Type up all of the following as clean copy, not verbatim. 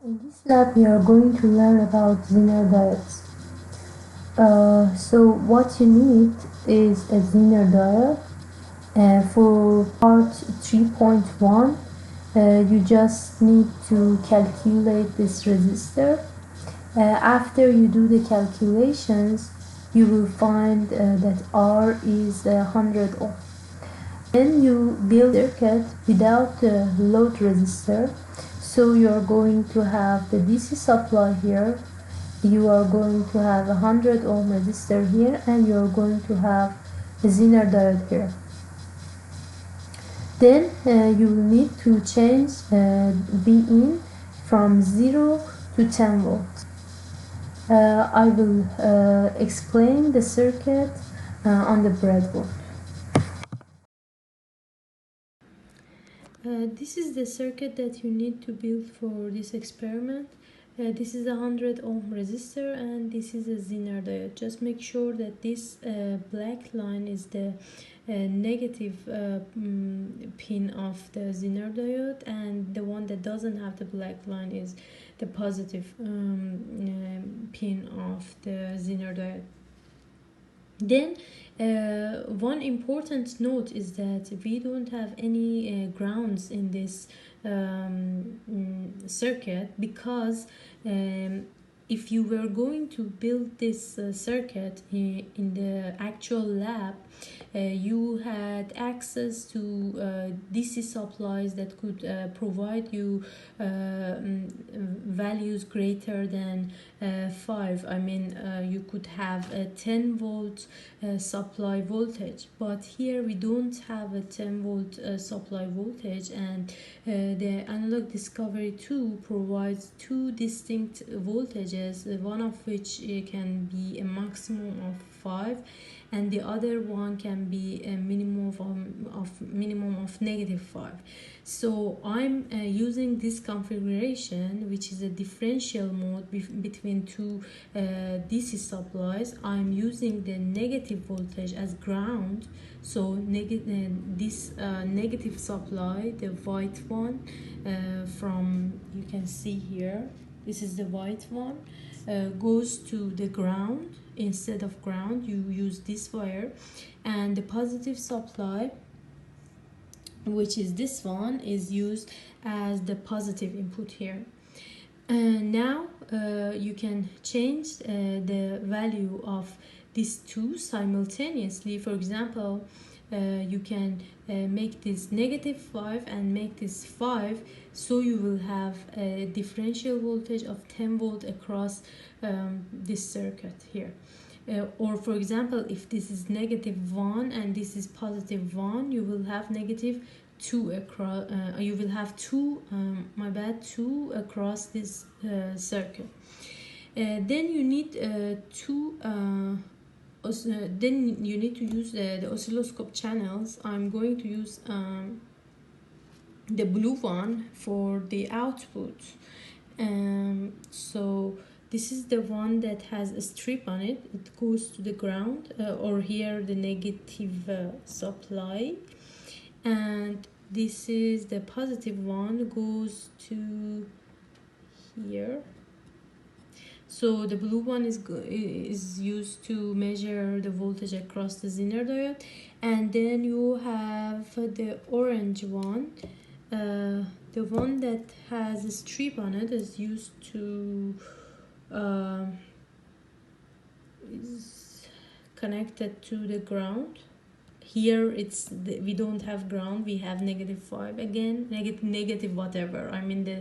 In this lab, we are going to learn about Zener diodes. So what you need is a Zener diode. For part 3.1, you just need to calculate this resistor. After you do the calculations, you will find that R is 100 ohm. Then you build a circuit without the load resistor. So you are going to have the DC supply here. You are going to have 100 ohm resistor here, and you are going to have a Zener diode here. Then you will need to change Vin from 0 to 10 volts. I will explain the circuit on the breadboard. This is the circuit that you need to build for this experiment. This is a 100 ohm resistor, and this is a Zener diode. Just make sure that this black line is the negative pin of the Zener diode, and the one that doesn't have the black line is the positive pin of the Zener diode. Then one important note is that we don't have any grounds in this circuit, because if you were going to build this circuit in the actual lab, you had access to DC supplies that could provide you values greater than 5. I mean, you could have a 10 volt supply voltage, but here we don't have a 10 volt supply voltage, and the analog discovery 2 provides two distinct voltages, one of which can be a maximum of 5, and the other one can be a minimum of -5. So I'm using this configuration, which is a differential mode between two DC supplies. I'm using the negative voltage as ground. So this negative supply, the white one, from, you can see here, this is the white one, goes to the ground. Instead of ground, you use this wire, and the positive supply, which is this one, is used as the positive input here. Now you can change the value of these two simultaneously. For example, you can make this -5 and make this 5, so you will have a differential voltage of 10 volt across this circuit here. Or for example, if this is -1 and this is +1, you will have -2 across, you will have two across this circuit. Then you need to use the oscilloscope channels. I'm going to use the blue one for the output. So this is the one that has a strip on it. It goes to the ground, or here the negative supply, and this is the positive one, goes to here. So the blue one is used to measure the voltage across the Zener diode, and then you have the orange one. The one that has a strip on it is used to is connected to the ground. Here we don't have ground, we have -5 again, negative whatever, I mean the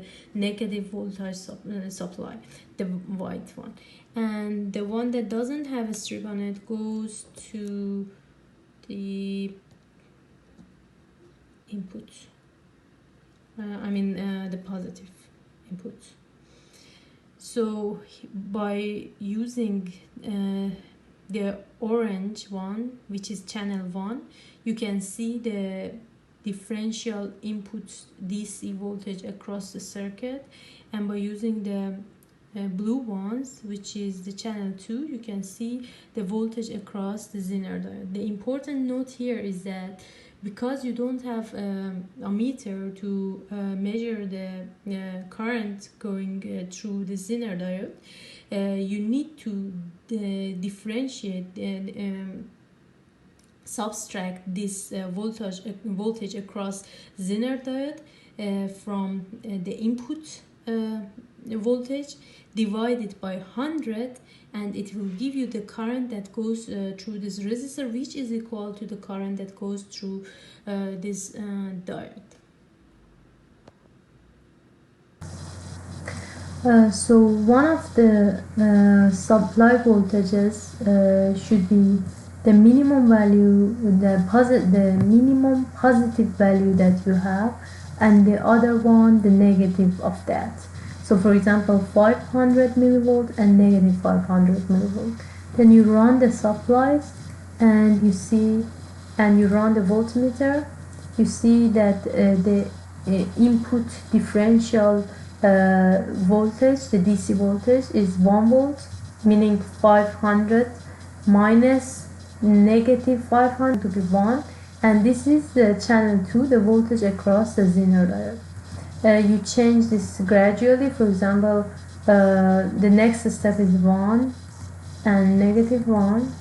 negative voltage supply, the white one. And the one that doesn't have a strip on it goes to the input, the positive input. So by using the orange one, which is channel 1, you can see the differential input DC voltage across the circuit, and by using the blue ones, which is the channel 2, you can see the voltage across the Zener diode. The important note here is that because you don't have a meter to measure the current going through the Zener diode, you need to differentiate and subtract this voltage across Zener diode from the input voltage, divided by 100, and it will give you the current that goes through this resistor, which is equal to the current that goes through this diode. So one of the supply voltages should be the minimum value, the minimum positive value that you have, and the other one the negative of that. So for example, 500 millivolt and negative 500 millivolt. Then you run the supplies and you see, and you run the voltmeter, you see that the input differential voltage, the DC voltage, is 1 volt, meaning 500 minus negative 500 to be 1, and this is the channel 2, the voltage across the Zener diode. You change this gradually. For example, the next step is 1 and negative 1,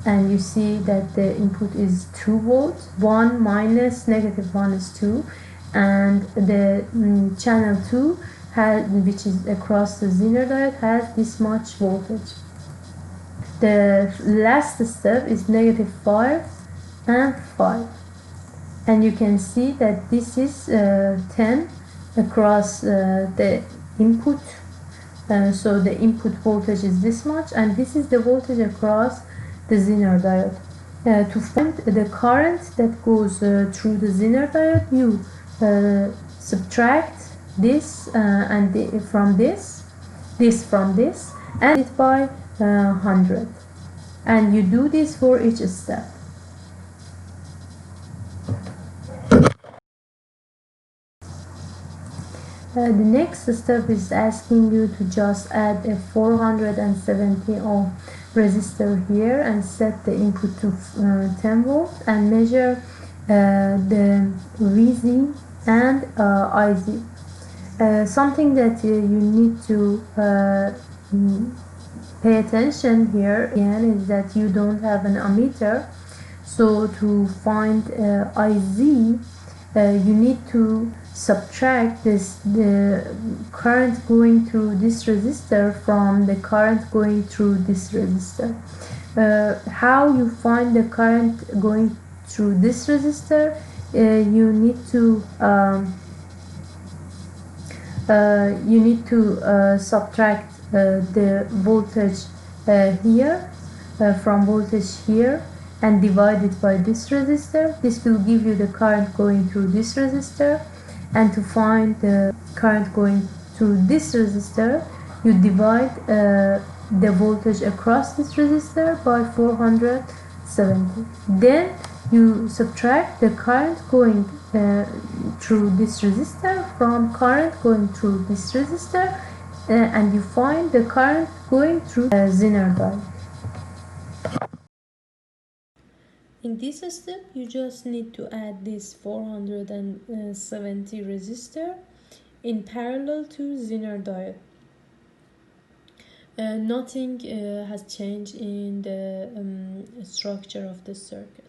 and you see that the input is 2 volts. 1 minus negative 1 is 2, and the channel 2 has, which is across the Zener diode, has this much voltage. The last step is negative 5 and 5, and you can see that this is 10 across the input, so the input voltage is this much, and this is the voltage across the Zener diode. To find the current that goes through the Zener diode, you subtract this from this from this, and it by 100, and you do this for each step. The next step is asking you to just add a 470 ohm resistor here and set the input to 10 volts and measure the VZ and IZ. Something that you need to pay attention here again is that you don't have an ammeter, so to find IZ you need to subtract the current going through this resistor from the current going through this resistor. How you find the current going through this resistor? You need to subtract the voltage here from voltage here and divide it by this resistor. This will give you the current going through this resistor, and to find the current going through this resistor, you divide the voltage across this resistor by 470. Then you subtract the current going through this resistor from current going through this resistor, and you find the current going through Zener diode. In this step, you just need to add this 470 resistor in parallel to Zener diode. Nothing has changed in the structure of the circuit.